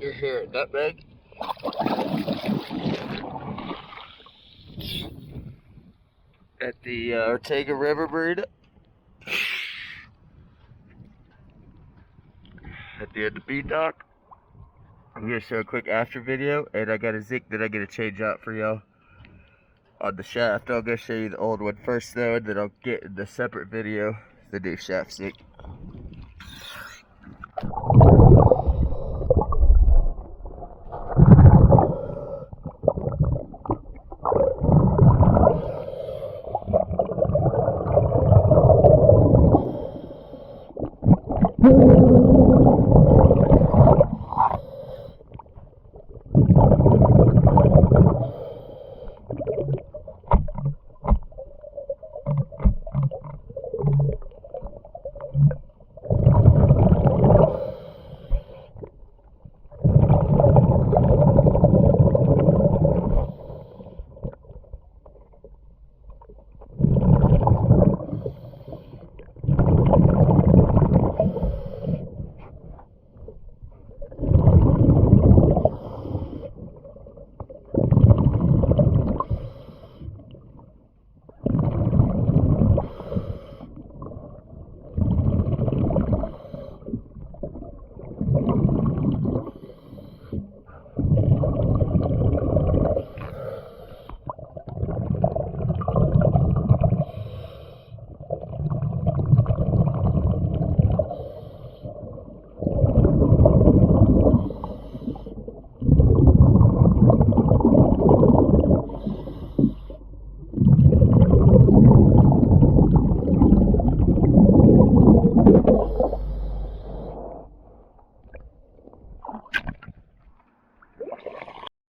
You're here at Nut Meg. At the Ortega River Marina. At the end of the dock. I'm gonna show a quick after video, and I got a zinc that I gotta change out for y'all on the shaft. I'm gonna show you the old one first though, and then I'll get in the separate video the new shaft zinc.